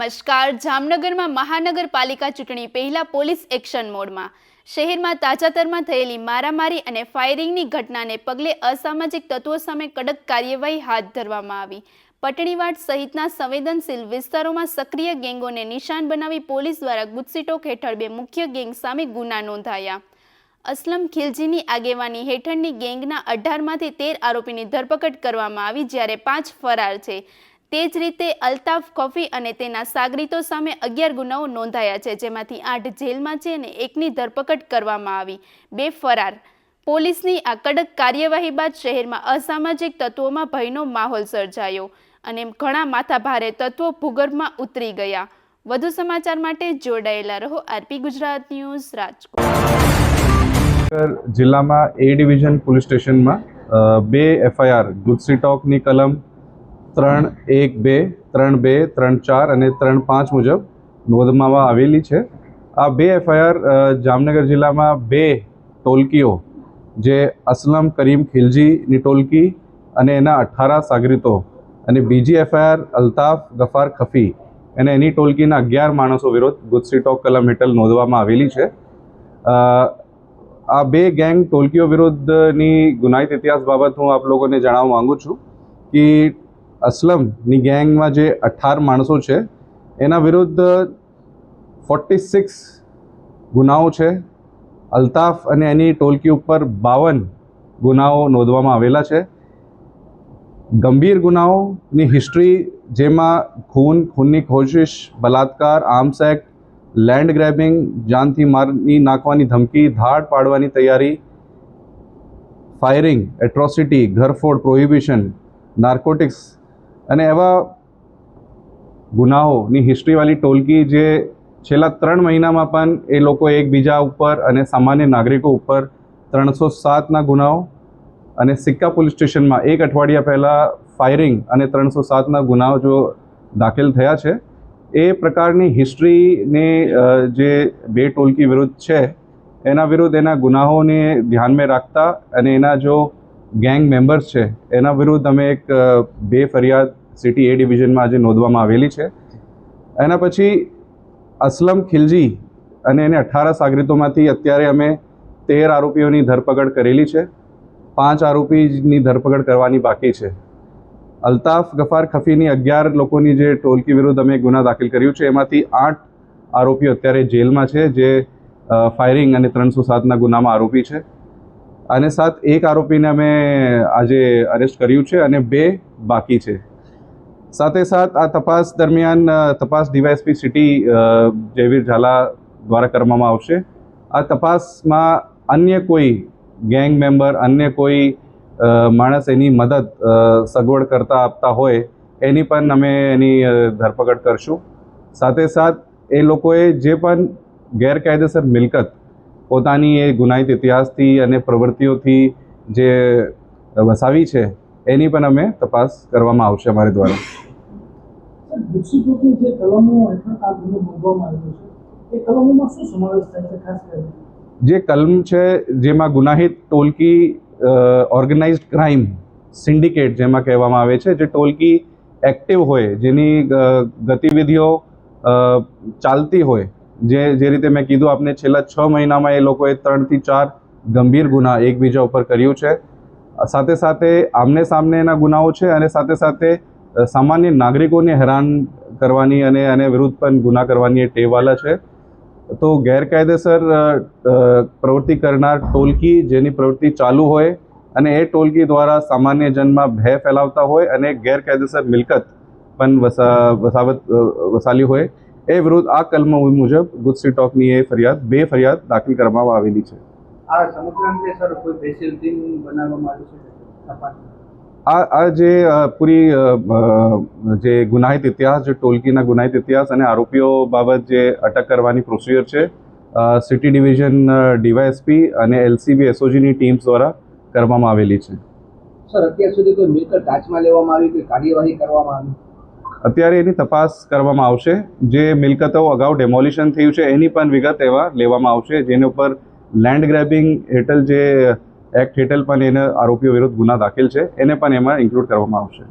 નમસ્કાર. જામનગરમાં મહાનગરપાલિકા ચૂંટણી પહેલા પોલીસ એક્શન મોડમાં. શહેરમાં તાજેતરમાં થયેલી મારામારી અને ફાયરિંગની ઘટનાને પગલે અસામાજિક તત્વો સામે કડક કાર્યવાહી હાથ ધરવામાં આવી. પટણીવાડ સહિતના સંવેદનશીલ વિસ્તારોમાં સક્રિય ગેંગોને નિશાન બનાવી પોલીસ દ્વારા ગુજસીટોક હેઠળ બે મુખ્ય ગેંગ સામે ગુના નોંધાયા. અસલમ ખિલજીની આગેવાની હેઠળની ગેંગના 18માંથી 13 આરોપીની ધરપકડ કરવામાં આવી, જ્યારે 5 ફરાર છે. તે જ રીતે અલ્તાફ ખફી અને તેના સાગરીતો સામે 11 ગુનાઓ નોંધાયા છે, જેમાંથી 8 જેલમાં છે અને 1ની ધરપકડ કરવામાં આવી. 2 ફરાર. પોલીસની આ કડક કાર્યવાહી બાદ શહેરમાં અસામાજિક તત્વોમાં ભયનો માહોલ સર્જાયો અને ઘણા માથાભારે તત્વો ભૂગર્ભમાં ઉતરી ગયા. વધુ સમાચાર માટે જોડાયેલા રહો આરપી ગુજરાત ન્યૂઝ રાજકોટ. જિલ્લામાં એ ડિવિઝન પોલીસ સ્ટેશનમાં 2 FIR ગુજસીટોકની કલમ 312, 32, 34 અને 35 મુજબ નોંધવામાં આવેલી છે. આ 2 FIR જામનગર જિલ્લામાં 2 ટોલકીઓ જે અસલમ કરીમ ખિલજીની ટોલકી અને એના 18 સાગરીતો અને બીજી FIR અલ્તાફ ગફાર ખફી અને એની ટોલકીના 11 માણસો વિરુદ્ધ ગુજસીટોક કલમ હેઠળ નોંધવામાં આવેલી છે. આ 2 ગેંગ ટોલકીઓ વિરુદ્ધની ગુનાહિત ઇતિહાસ બાબત હું આપ લોકોને જણાવવા માંગુ છું કે અસલમની ગેંગમાં જે 18 માણસો છે એના વિરુદ્ધ 46 ગુનાઓ છે. અલ્તાફ અને એની ટોલકી ઉપર 52 ગુનાઓ નોંધવામાં આવેલા છે. ગંભીર ગુનાઓની હિસ્ટ્રી જેમાં ખૂનની કોશિશ, બલાત્કાર, આર્મ્સ એક્ટ, લેન્ડ ગ્રેબિંગ, જાનથી મારી નાખવાની ધમકી, ધાડ પાડવાની તૈયારી, ફાયરિંગ, એટ્રોસિટી, ઘરફોડ, પ્રોહિબિશન, નાર્કોટિક્સ અને એવા ગુનાઓની હિસ્ટ્રીવાળી ટોલકી જે છેલ્લા 3 મહિનામાં પણ એ લોકો એકબીજા ઉપર અને સામાન્ય નાગરિકો ઉપર 307ના ગુનાઓ અને સિક્કા પોલીસ સ્ટેશનમાં 1 અઠવાડિયા પહેલાં ફાયરિંગ અને 307ના ગુનાઓ જો દાખલ થયા છે. એ પ્રકારની હિસ્ટ્રીને જે 2 ટોલકી વિરુદ્ધ છે એના વિરુદ્ધ એના ગુનાઓને ધ્યાનમાં રાખતા અને એના જો ગેંગ મેમ્બર્સ છે એના વિરુદ્ધ અમે એક 2 ફરિયાદ સિટી એ ડિવિઝનમાં આજે નોંધવામાં આવેલી છે. એના પછી અસલમ ખિલજી અને એને 18 સાગરીતોમાંથી અત્યારે અમે 13 આરોપીઓની ધરપકડ કરેલી છે. 5 આરોપીની ધરપકડ કરવાની બાકી છે. અલ્તાફ ગફાર ખફીની 11 લોકોની જે ટોલકી વિરુદ્ધ અમે ગુના દાખલ કર્યું છે એમાંથી 8 આરોપીઓ અત્યારે જેલમાં છે, જે ફાયરિંગ અને 307ના ગુનામાં આરોપી છે. અને સાથ 1 આરોપીને અમે આજે અરેસ્ટ કર્યું છે અને 2 બાકી છે. સાથે સાથ આ તપાસ દરમિયાન તપાસ ડીવાયએસપી સિટી જયવીર ઝાલા દ્વારા કરવામાં આવશે. આ તપાસમાં અન્ય કોઈ ગેંગ મેમ્બર, અન્ય કોઈ માણસ એની મદદ સગવડ કરતા આપતા હોય એની પણ અમે એની ધરપકડ કરશું. સાથે સાથ એ લોકોએ જે પણ ગેરકાયદેસર મિલકત પોતાની એ ગુનાહિત ઇતિહાસથી અને પ્રવૃત્તિઓથી જે વસાવી છે એની પણ અમે તપાસ કરવામાં આવશે અમારી દ્વારા. ગુજસીટોકની જે કલમો હેઠળ આ ગુનો નોંધવામાં આવ્યો છે એ કલમોમાં શું સમાવેશ થાય છે? ખાસ કરીને જે કલમ છે જેમાં ગુનાહિત ટોલકી, ઓર્ગેનાઇઝડ ક્રાઇમ સિન્ડિકેટ જેમાં કહેવામાં આવે છે, જે ટોલકી એક્ટિવ હોય, જેની ગતિવિધિઓ ચાલતી હોય, જે રીતે મેં કીધું આપને છેલ્લા 6 મહિનામાં એ લોકોએ 3 થી 4 ગંભીર ગુના એકબીજા ઉપર કર્યું છે. સાથે સાથે આમને સામનેના ગુનાઓ છે અને સાથે સાથે સામાન્ય નાગરિકોને હેરાન કરવાની અને એને વિરુદ્ધ પણ ગુના કરવાની એ ટેવવાલા છે. તો ગેરકાયદેસર પ્રવૃત્તિ કરનાર ટોલકી જેની પ્રવૃત્તિ ચાલુ હોય અને એ ટોલકી દ્વારા સામાન્ય જનમાં ભય ફેલાવતા હોય અને ગેરકાયદેસર મિલકત પણ વસાલી હોય એ વિરુદ્ધ આ કલમ મુજબ ગુજસીટોકની એ 2 ફરિયાદ દાખલ કરવામાં આવેલી છે. આ સમગ્ર અંગે સર કોઈ સ્પેશિયલ ટીમ બનાવવામાં આવી છે તપાસ? આ જે પૂરી જે ગુનાહિત ઇતિહાસ, જે ટોલકીના ગુનાહિત ઇતિહાસ અને આરોપીઓ બાબત જે અટક કરવાની પ્રોસિજર છે, સિટી ડિવિઝન ડીવાયએસપી અને LCB SOGની ટીમ્સ દ્વારા કરવામાં આવેલી છે. સર, અત્યાર સુધી કોઈ મિલકત ટાચમાં લેવામાં આવી, કોઈ કાર્યવાહી કરવામાં આવી? અત્યારે એની તપાસ કરવામાં આવશે. જે મિલકતો અગાઉ ડેમોલિશન થયું છે એની પણ વિગત એવા લેવામાં આવશે, જેની ઉપર લેન્ડ ગ્રેબિંગ હેઠળ જે એક્ટ હેઠળ પણ એને આરોપીઓ વિરુદ્ધ ગુના દાખલ છે એને પણ એમાં ઇન્ક્લુડ કરવામાં આવશે.